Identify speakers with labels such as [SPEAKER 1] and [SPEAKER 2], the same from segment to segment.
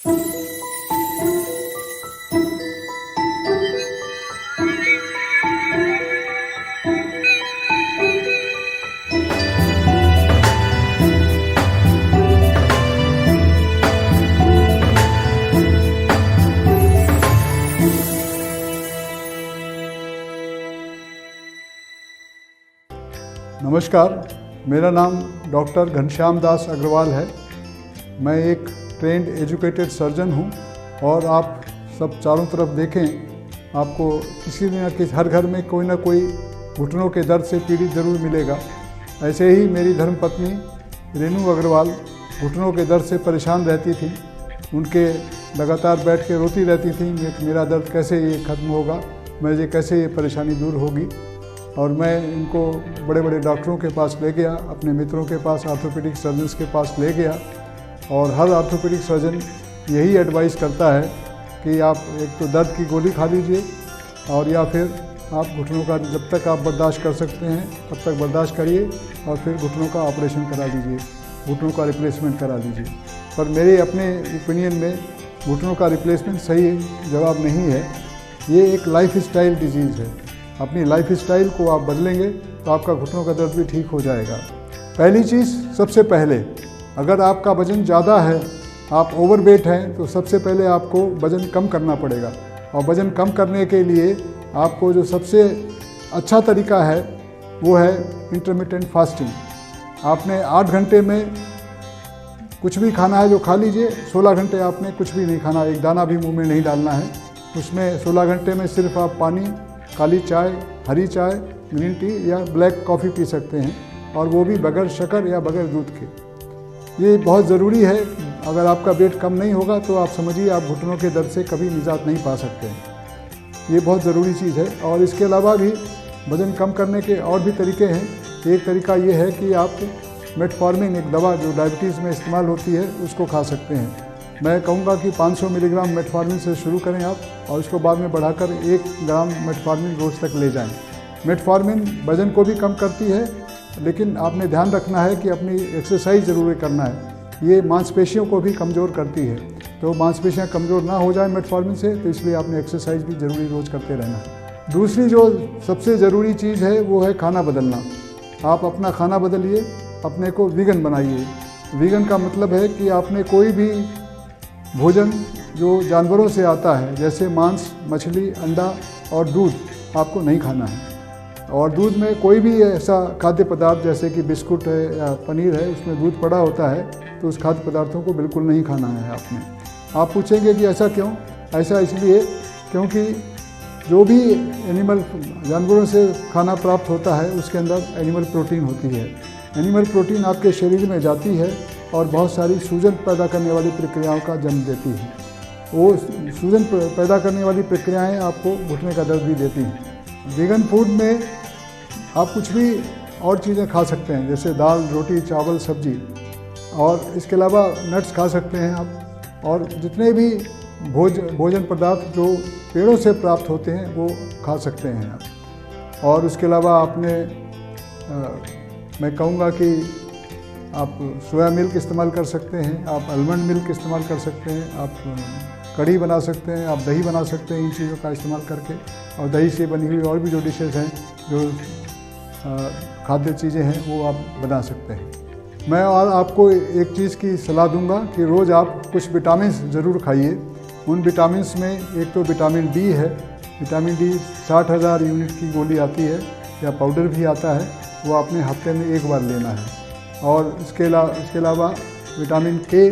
[SPEAKER 1] नमस्कार, मेरा नाम डॉक्टर घनश्याम दास अग्रवाल है। मैं एक ट्रेंड एजुकेटेड सर्जन हूं और आप सब चारों तरफ देखें, आपको किसी न किसी हर घर में कोई ना कोई घुटनों के दर्द से पीड़ित ज़रूर मिलेगा। ऐसे ही मेरी धर्मपत्नी रेनू अग्रवाल घुटनों के दर्द से परेशान रहती थी। उनके लगातार बैठ के रोती रहती थी, मेरा दर्द कैसे ये ख़त्म होगा, मुझे कैसे ये परेशानी दूर होगी। और मैं इनको बड़े बड़े डॉक्टरों के पास ले गया, अपने मित्रों के पास, ऑर्थोपेडिक सर्जन्स के पास ले गया। और हर ऑर्थोपेडिक सर्जन यही एडवाइस करता है कि आप एक तो दर्द की गोली खा लीजिए और या फिर आप घुटनों का जब तक आप बर्दाश्त कर सकते हैं तब तक बर्दाश्त करिए और फिर घुटनों का ऑपरेशन करा लीजिए, घुटनों का रिप्लेसमेंट करा लीजिए। पर मेरे अपने ओपिनियन में घुटनों का रिप्लेसमेंट सही जवाब नहीं है। ये एक लाइफ स्टाइल डिजीज़ है। अपनी लाइफ स्टाइल को आप बदलेंगे तो आपका घुटनों का दर्द भी ठीक हो जाएगा। पहली चीज़, सबसे पहले अगर आपका वज़न ज़्यादा है, आप ओवरवेट हैं, तो सबसे पहले आपको वज़न कम करना पड़ेगा। और वज़न कम करने के लिए आपको जो सबसे अच्छा तरीका है वो है इंटरमिटेंट फास्टिंग। आपने 8 घंटे में कुछ भी खाना है जो खा लीजिए, 16 घंटे आपने कुछ भी नहीं खाना, एक दाना भी मुँह में नहीं डालना है। उसमें 16 घंटे में सिर्फ आप पानी, काली चाय, हरी चाय, ग्रीन टी या ब्लैक कॉफ़ी पी सकते हैं, और वो भी बगैर शक्कर या बगैर दूध के। ये बहुत ज़रूरी है। अगर आपका वेट कम नहीं होगा तो आप समझिए आप घुटनों के दर्द से कभी निजात नहीं पा सकते हैं। ये बहुत ज़रूरी चीज़ है। और इसके अलावा भी वज़न कम करने के और भी तरीके हैं। एक तरीका ये है कि आप मेटफॉर्मिन, एक दवा जो डायबिटीज़ में इस्तेमाल होती है, उसको खा सकते हैं। मैं कहूँगा कि 500 मिलीग्राम मेटफॉर्मिन से शुरू करें आप, और उसको बाद में बढ़ाकर 1 ग्राम मेटफॉर्मिन रोज़ तक ले जाएं। मेटफॉर्मिन वज़न को भी कम करती है, लेकिन आपने ध्यान रखना है कि अपनी एक्सरसाइज ज़रूर करना है। ये मांसपेशियों को भी कमज़ोर करती है, तो मांसपेशियाँ कमज़ोर ना हो जाए मेटफॉर्मिन से, तो इसलिए आपने एक्सरसाइज भी ज़रूरी रोज़ करते रहना है। दूसरी जो सबसे ज़रूरी चीज़ है वो है खाना बदलना। आप अपना खाना बदलिए, अपने को वीगन बनाइए। वीगन का मतलब है कि आपने कोई भी भोजन जो जानवरों से आता है, जैसे मांस, मछली, अंडा और दूध, आपको नहीं खाना है। और दूध में कोई भी ऐसा खाद्य पदार्थ जैसे कि बिस्कुट है या पनीर है, उसमें दूध पड़ा होता है, तो उस खाद्य पदार्थों को बिल्कुल नहीं खाना है आपने। आप पूछेंगे कि ऐसा क्यों? ऐसा इसलिए क्योंकि जो भी एनिमल, जानवरों से खाना प्राप्त होता है, उसके अंदर एनिमल प्रोटीन होती है। एनिमल प्रोटीन आपके शरीर में जाती है और बहुत सारी सूजन पैदा करने वाली प्रक्रियाओं का जन्म देती है। वो सूजन पैदा करने वाली प्रक्रियाएं आपको घुटने का दर्द भी देती हैं। वीगन फूड में आप कुछ भी और चीज़ें खा सकते हैं, जैसे दाल, रोटी, चावल, सब्जी, और इसके अलावा नट्स खा सकते हैं आप। और जितने भी भोजन पदार्थ जो पेड़ों से प्राप्त होते हैं वो खा सकते हैं आप। और उसके अलावा आपने मैं कहूँगा कि आप सोया मिल्क इस्तेमाल कर सकते हैं, आप आलमंड मिल्क इस्तेमाल कर सकते हैं, आप कढ़ी बना सकते हैं, आप दही बना सकते हैं इन चीज़ों का इस्तेमाल करके। और दही से बनी हुई और भी जो डिशेज़ हैं, जो खाद्य चीज़ें हैं, वो आप बना सकते हैं। मैं और आपको एक चीज़ की सलाह दूंगा कि रोज़ आप कुछ विटामिन्स ज़रूर खाइए। उन विटामिन्स में एक तो विटामिन डी है। विटामिन डी 60,000 यूनिट की गोली आती है या पाउडर भी आता है, वो आपने हफ्ते में 1 बार लेना है। और इसके अलावा विटामिन के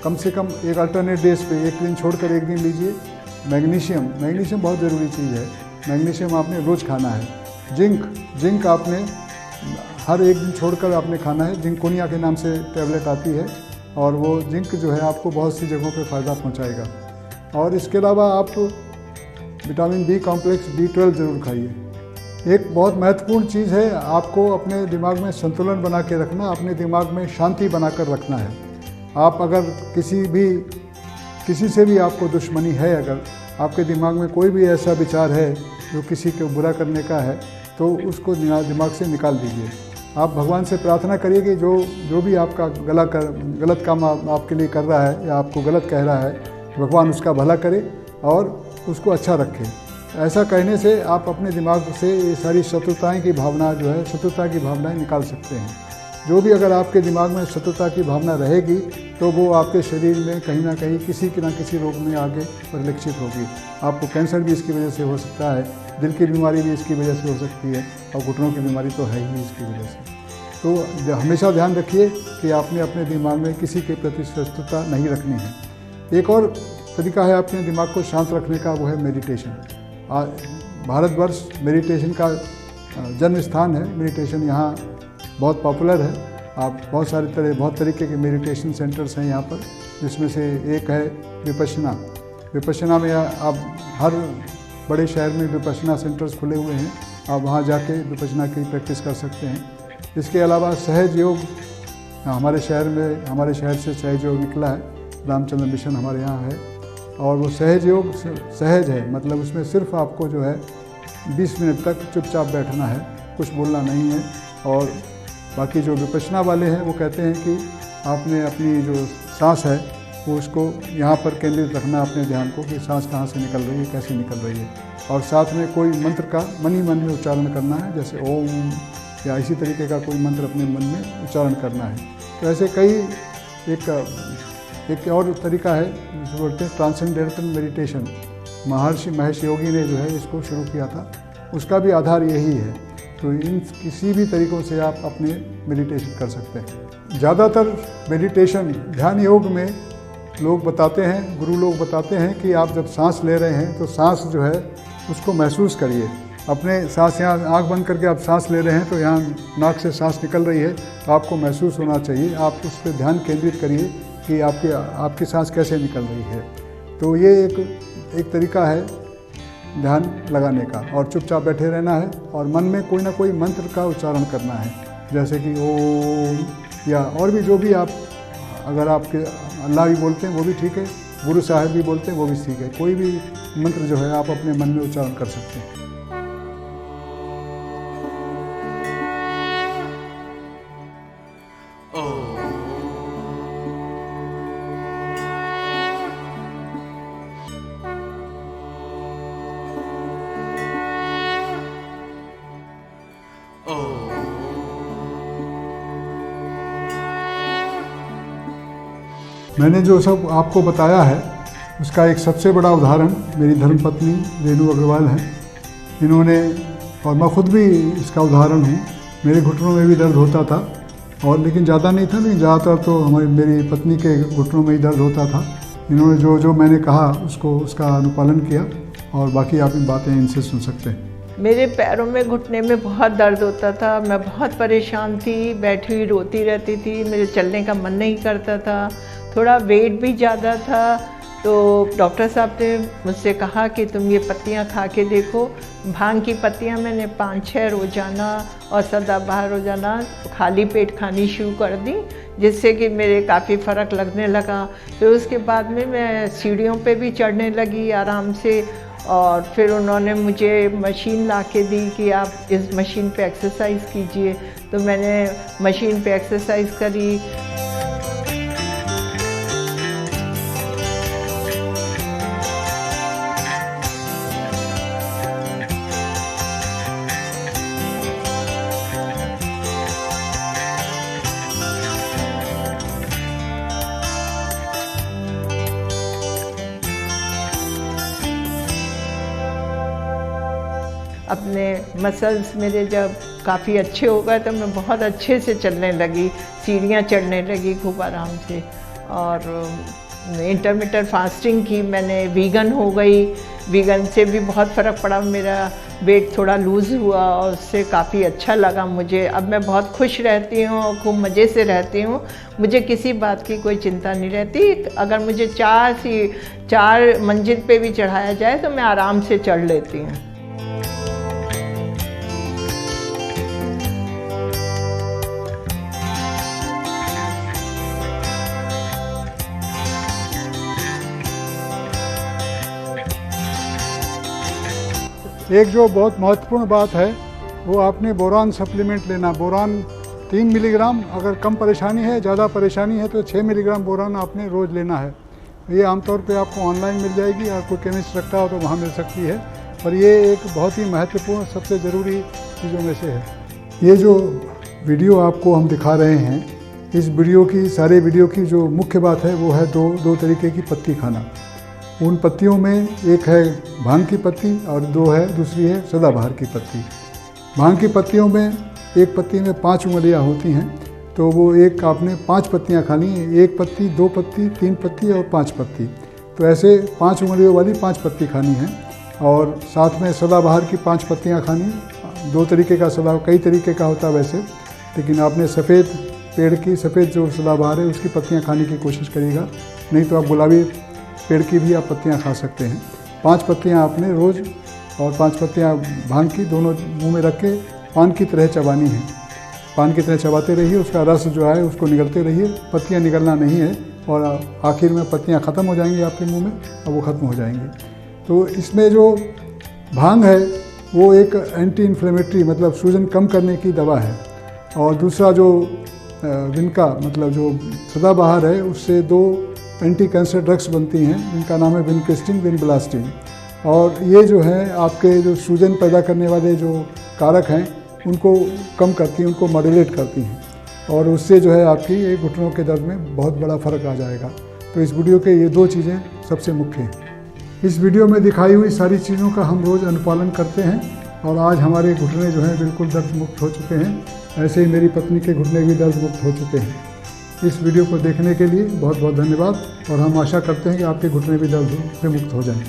[SPEAKER 1] कम से कम एक अल्टरनेट डेज पे, एक दिन छोड़कर एक दिन लीजिए। मैग्नीशियम बहुत ज़रूरी चीज़ है। मैग्नीशियम आपने रोज़ खाना है। जिंक आपने हर एक दिन छोड़कर आपने खाना है। जिंकोनिया के नाम से टैबलेट आती है, और वो जिंक जो है आपको बहुत सी जगहों पे फ़ायदा पहुंचाएगा। और इसके अलावा आप विटामिन बी कॉम्प्लेक्स, B12 ज़रूर खाइए। एक बहुत महत्वपूर्ण चीज़ है, आपको अपने दिमाग में संतुलन बना के रखना, अपने दिमाग में शांति बनाकर रखना है। आप अगर किसी से भी आपको दुश्मनी है, अगर आपके दिमाग में कोई भी ऐसा विचार है जो किसी को बुरा करने का है, तो उसको दिमाग से निकाल दीजिए। आप भगवान से प्रार्थना करिए कि जो भी आपका गलत काम आपके लिए कर रहा है या आपको गलत कह रहा है, भगवान उसका भला करे और उसको अच्छा रखे। ऐसा कहने से आप अपने दिमाग से ये सारी शत्रुताएं की भावना जो है, शत्रुता की भावनाएं निकाल सकते हैं। जो भी अगर आपके दिमाग में शत्रुता की भावना रहेगी तो वो आपके शरीर में कहीं ना कहीं किसी न किसी रोग में आगे परिलक्षित होगी। आपको कैंसर भी इसकी वजह से हो सकता है, दिल की बीमारी भी इसकी वजह से हो सकती है और घुटनों की बीमारी तो है ही इसकी वजह से। तो हमेशा ध्यान रखिए कि आपने अपने दिमाग में किसी के प्रति शत्रुता नहीं रखनी है। एक और तरीका है अपने दिमाग को शांत रखने का, वो है मेडिटेशन। भारतवर्ष मेडिटेशन का जन्म स्थान है। मेडिटेशन यहाँ बहुत पॉपुलर है। आप बहुत तरीके के मेडिटेशन सेंटर्स हैं यहाँ पर, जिसमें से एक है विपश्यना। विपश्यना में आप हर बड़े शहर में विपश्यना सेंटर्स खुले हुए हैं, आप वहाँ जाके विपश्यना की प्रैक्टिस कर सकते हैं। इसके अलावा सहज योग, हमारे शहर से सहज योग निकला है, रामचंद्र मिशन हमारे यहाँ है। और वो सहज योग सहज है, मतलब उसमें सिर्फ आपको जो है 20 मिनट तक चुपचाप बैठना है, कुछ बोलना नहीं है। और बाकी जो विपश्यना वाले हैं वो कहते हैं कि आपने अपनी जो सांस है वो उसको यहाँ पर केंद्रित रखना, अपने ध्यान को, कि सांस कहाँ से निकल रही है, कैसे निकल रही है। और साथ में कोई मंत्र का मन ही मन में उच्चारण करना है, जैसे ओम या इसी तरीके का कोई मंत्र अपने मन में उच्चारण करना है। तो ऐसे कई एक और तरीका है जिसे बोलते हैं ट्रांसेंडेंटल मेडिटेशन। महर्षि महेश योगी ने जो है इसको शुरू किया था, उसका भी आधार यही है। तो इन किसी भी तरीक़ों से आप अपने मेडिटेशन कर सकते हैं। ज़्यादातर मेडिटेशन ध्यान योग में लोग बताते हैं, गुरु लोग बताते हैं कि आप जब सांस ले रहे हैं तो सांस जो है उसको महसूस करिए। अपने सांस, यहाँ आँख बंद करके आप सांस ले रहे हैं तो यहाँ नाक से सांस निकल रही है तो आपको महसूस होना चाहिए। आप उस पर ध्यान केंद्रित करिए कि आपकी सांस कैसे निकल रही है। तो ये एक तरीका है ध्यान लगाने का। और चुपचाप बैठे रहना है और मन में कोई ना कोई मंत्र का उच्चारण करना है, जैसे कि ओम, या और भी जो भी आप, अगर आपके अल्लाह भी बोलते हैं वो भी ठीक है, गुरु साहब भी बोलते हैं वो भी ठीक है। कोई भी मंत्र जो है आप अपने मन में उच्चारण कर सकते हैं। मैंने जो सब आपको बताया है उसका एक सबसे बड़ा उदाहरण मेरी धर्मपत्नी रेणु अग्रवाल है। इन्होंने, और मैं खुद भी इसका उदाहरण हूँ, मेरे घुटनों में भी दर्द होता था, और लेकिन ज़्यादा नहीं था, लेकिन ज़्यादातर तो मेरी पत्नी के घुटनों में ही दर्द होता था। इन्होंने जो मैंने कहा उसका अनुपालन किया, और बाकी आप इन बातें इनसे सुन सकते हैं।
[SPEAKER 2] मेरे पैरों में, घुटने में बहुत दर्द होता था। मैं बहुत परेशान थी, बैठी हुई रोती रहती थी, मेरे चलने का मन नहीं करता था, थोड़ा वेट भी ज़्यादा था। तो डॉक्टर साहब ने मुझसे कहा कि तुम ये पत्तियाँ खा के देखो। भांग की पत्तियाँ मैंने 5-6 रोज़ाना और सदाबहार रोज़ाना खाली पेट खानी शुरू कर दी, जिससे कि मेरे काफ़ी फ़र्क लगने लगा। फिर उसके बाद में मैं सीढ़ियों पे भी चढ़ने लगी आराम से। और फिर उन्होंने मुझे मशीन ला के दी कि आप इस मशीन पे एक्सरसाइज कीजिए। तो मैंने मशीन पे एक्सरसाइज करी। अपने मसल्स मेरे जब काफ़ी अच्छे हो गए तो मैं बहुत अच्छे से चलने लगी, सीढ़ियाँ चढ़ने लगी खूब आराम से। और इंटरमिटेंट फास्टिंग की मैंने, वीगन हो गई, वीगन से भी बहुत फ़र्क पड़ा। मेरा वेट थोड़ा लूज़ हुआ और उससे काफ़ी अच्छा लगा मुझे। अब मैं बहुत खुश रहती हूँ और खूब मज़े से रहती हूँ। मुझे किसी बात की कोई चिंता नहीं रहती। अगर मुझे 4 मंजिल पे भी चढ़ाया जाए तो मैं आराम से चढ़ लेती हूँ।
[SPEAKER 1] एक जो बहुत महत्वपूर्ण बात है वो आपने बोरान सप्लीमेंट लेना। बोरान 3 मिलीग्राम, अगर कम परेशानी है, ज़्यादा परेशानी है तो 6 मिलीग्राम बोरान आपने रोज़ लेना है। ये आमतौर पे आपको ऑनलाइन मिल जाएगी, और कोई केमिस्ट रखता हो तो वहाँ मिल सकती है, पर ये एक बहुत ही महत्वपूर्ण सबसे ज़रूरी चीज़ों में से है। ये जो वीडियो आपको हम दिखा रहे हैं, इस वीडियो की सारे वीडियो की जो मुख्य बात है वो है दो तरीके की पत्ती खाना। उन पत्तियों में एक है भांग की पत्ती और दूसरी है सदाबहार की पत्ती। भांग की पत्तियों में एक पत्ती में 5 उंगलियां होती हैं, तो वो एक आपने 5 पत्तियां खानी है, 1 पत्ती, 2 पत्ती, 3 पत्ती और 5 पत्ती। तो ऐसे 5 उंगलियों वाली 5 पत्ती खानी है। और साथ में सदाबहार की 5 पत्तियां खानी। 2 तरीके का कई तरीके का होता है वैसे, लेकिन आपने सफ़ेद पेड़ की सफ़ेद जो सदाबहार है उसकी पत्तियां खाने की कोशिश करिएगा, नहीं तो आप गुलाबी पेड़ की भी आप पत्तियां खा सकते हैं। 5 पत्तियां आपने रोज़ और 5 पत्तियां भांग की दोनों मुंह में रख के पान की तरह चबानी है। पान की तरह चबाते रहिए, उसका रस जो है उसको निगलते रहिए, पत्तियां निगलना नहीं है, और आखिर में पत्तियां ख़त्म हो जाएंगी आपके मुंह में और वो ख़त्म हो जाएंगी। तो इसमें जो भांग है वो एक एंटी इन्फ्लेमेटरी मतलब सूजन कम करने की दवा है, और दूसरा जो विनका मतलब जो सदाबहार है उससे 2 एंटी कैंसर ड्रग्स बनती हैं, जिनका नाम है विनक्रिस्टिन, विनब्लास्टिन। और ये जो है आपके जो सूजन पैदा करने वाले जो कारक हैं उनको कम करती हैं, उनको मॉड्यूलेट करती हैं, और उससे जो है आपकी ये घुटनों के दर्द में बहुत बड़ा फ़र्क आ जाएगा। तो इस वीडियो के ये 2 चीज़ें सबसे मुख्य हैं। इस वीडियो में दिखाई हुई सारी चीज़ों का हम रोज़ अनुपालन करते हैं, और आज हमारे घुटने जो हैं बिल्कुल दर्द मुक्त हो चुके हैं। ऐसे ही मेरी पत्नी के घुटने भी दर्द मुक्त हो चुके हैं। इस वीडियो को देखने के लिए बहुत बहुत धन्यवाद, और हम आशा करते हैं कि आपके घुटने भी दर्द से मुक्त हो जाएं।